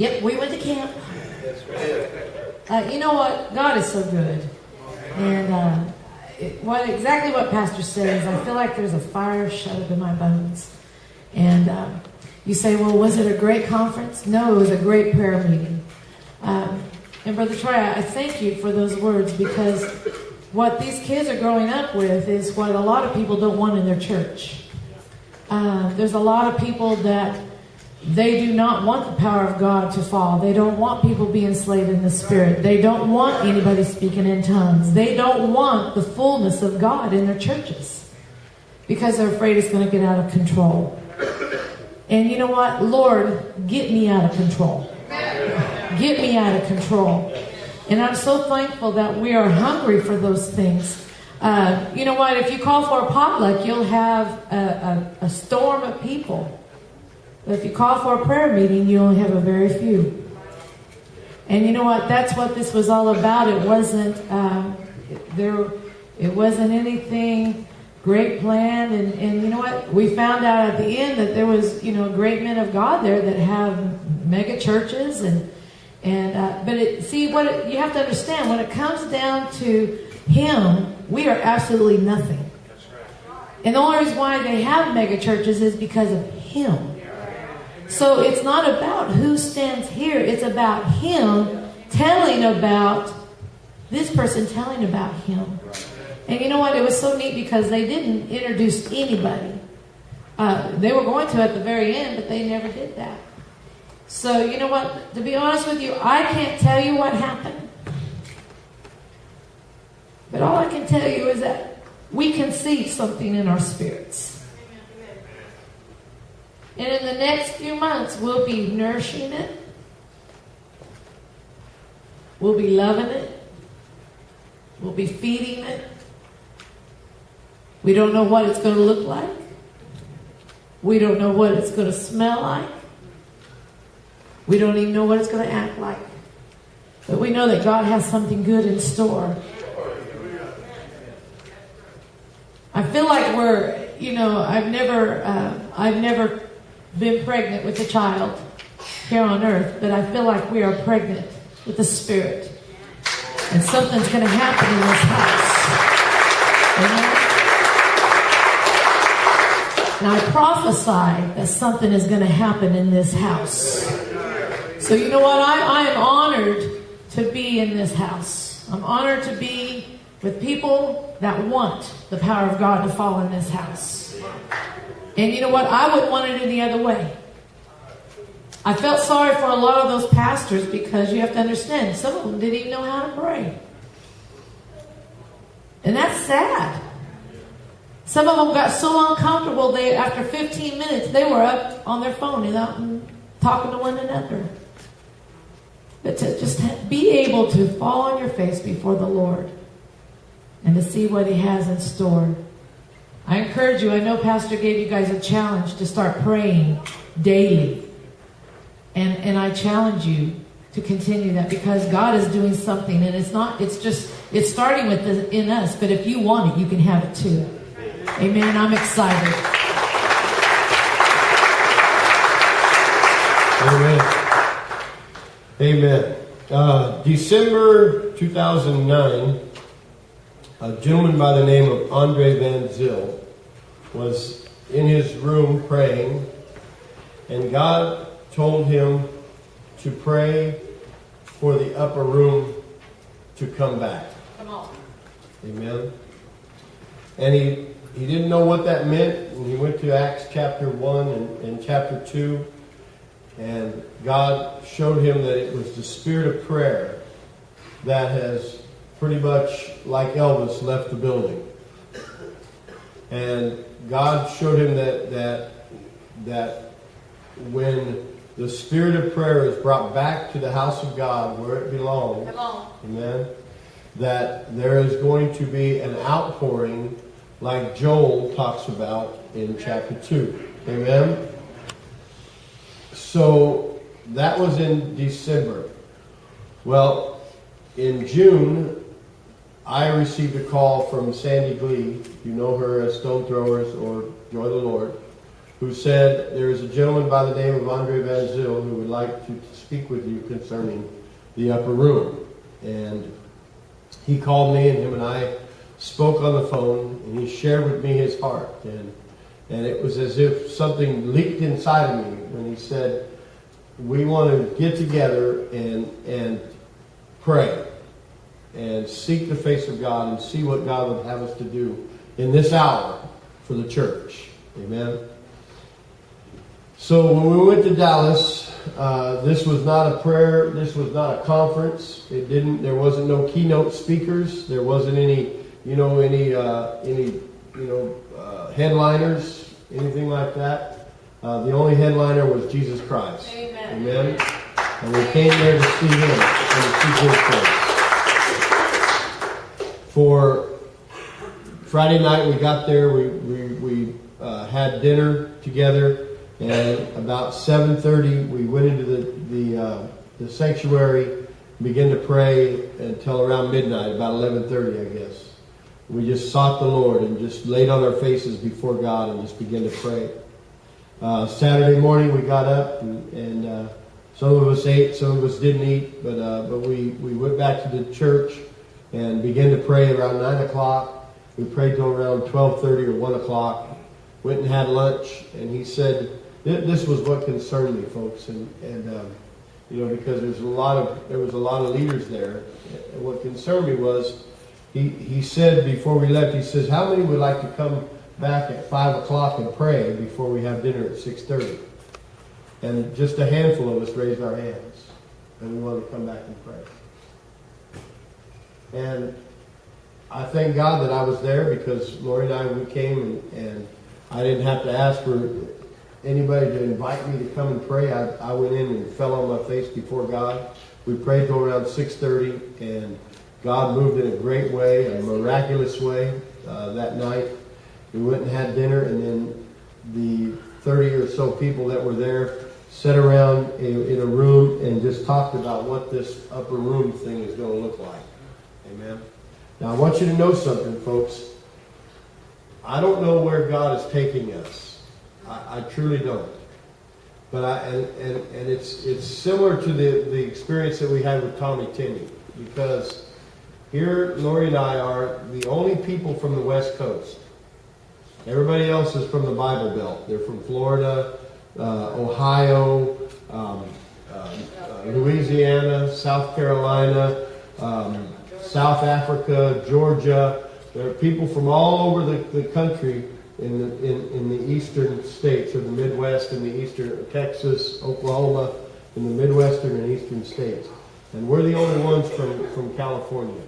Yep, we went to camp. You know what? God is so good. And exactly what Pastor says, I feel like there's a fire shut up in my bones. And you say, well, was it a great conference? No, it was a great prayer meeting. And Brother Troy, I thank you for those words, because what these kids are growing up with is what a lot of people don't want in their church. There's a lot of people that they do not want the power of God to fall. They don't want people being slain in the Spirit. They don't want anybody speaking in tongues. They don't want the fullness of God in their churches because they're afraid it's going to get out of control. And you know what? Lord, get me out of control. Get me out of control. And I'm so thankful that we are hungry for those things. You know what? If you call for a potluck, you'll have a storm of people. But if you call for a prayer meeting, you only have a very few. And you know what? That's what this was all about. It wasn't it wasn't anything great planned. And you know what? We found out at the end that there was, great men of God there that have mega churches but you have to understand, when it comes down to Him, we are absolutely nothing. And the only reason why they have mega churches is because of Him. So it's not about who stands here. It's about Him telling about this person telling about Him. And you know what? It was so neat because they didn't introduce anybody. They were going to at the very end, but they never did that. So you know what? To be honest with you, I can't tell you what happened. But all I can tell you is that we can see something in our spirits. And in the next few months, we'll be nourishing it. We'll be loving it. We'll be feeding it. We don't know what it's going to look like. We don't know what it's going to smell like. We don't even know what it's going to act like. But we know that God has something good in store. I feel like I've never been pregnant with a child here on earth, but I feel like we are pregnant with the Spirit. And something's going to happen in this house. Amen? And I prophesy that something is going to happen in this house. So you know what? I am honored to be in this house. I'm honored to be with people that want the power of God to fall in this house. And you know what? I wouldn't want it any other way. I felt sorry for a lot of those pastors, because you have to understand, some of them didn't even know how to pray. And that's sad. Some of them got so uncomfortable, after 15 minutes, they were up on their phone and talking to one another. But to just be able to fall on your face before the Lord and to see what He has in store. I encourage you, I know Pastor gave you guys a challenge to start praying daily. And I challenge you to continue that, because God is doing something, and it's starting in us, but if you want it, you can have it too. Amen. I'm excited. Amen. Amen. December 2009, a gentleman by the name of Aug11wed was in his room praying, and God told him to pray for the upper room to come back. Come on. Amen. And he didn't know what that meant, and he went to Acts chapter 1 and chapter 2, and God showed him that it was the spirit of prayer that has pretty much, like Elvis, left the building. And God showed him that when the spirit of prayer is brought back to the house of God where it belongs, amen, that there is going to be an outpouring like Joel talks about in chapter 2. Amen? So that was in December. Well, in June, I received a call from Sandy Glee. You know her as Stone Throwers or Joy the Lord. who said, there is a gentleman by the name of Andre Van Zyl who would like to speak with you concerning the upper room. And he called me, and him and I spoke on the phone, and he shared with me his heart. And it was as if something leaked inside of me when he said, we want to get together and pray and seek the face of God and see what God would have us to do in this hour for the church. Amen. So when we went to Dallas, this was not a prayer. This was not a conference. There wasn't no keynote speakers. There wasn't any headliners, anything like that. The only headliner was Jesus Christ. Amen. Amen. And we came there to see Him and to see His face. For Friday night, we got there. We had dinner together, and about 7:30, we went into the sanctuary, and began to pray until around midnight, about 11:30, I guess. We just sought the Lord and just laid on our faces before God and just began to pray. Saturday morning, we got up, and some of us ate, some of us didn't eat, but we went back to the church and began to pray around 9 o'clock. We prayed till around 12:30 or 1 o'clock. Went and had lunch, and he said, this was what concerned me, folks, and because there was a lot of leaders there. And what concerned me was, he said before we left, he says, how many would like to come back at 5 o'clock and pray before we have dinner at 6:30? And just a handful of us raised our hands, and we wanted to come back and pray. And I thank God that I was there, because Lori and I, we came, and I didn't have to ask for anybody to invite me to come and pray. I went in and fell on my face before God. We prayed till around 6:30, and God moved in a great way, a miraculous way that night. We went and had dinner, and then the 30 or so people that were there sat around in a room and just talked about what this upper room thing is going to look like. Amen. Now I want you to know something, folks. I don't know where God is taking us. I truly don't. But it's similar to the experience that we had with Tommy Tinney, because here Lori and I are the only people from the West Coast. Everybody else is from the Bible Belt. They're from Florida, Ohio, Louisiana, South Carolina, South Africa, Georgia. There are people from all over the country in the eastern states, or the Midwest and the eastern, Texas, Oklahoma, in the Midwestern and eastern states. And we're the only ones from California.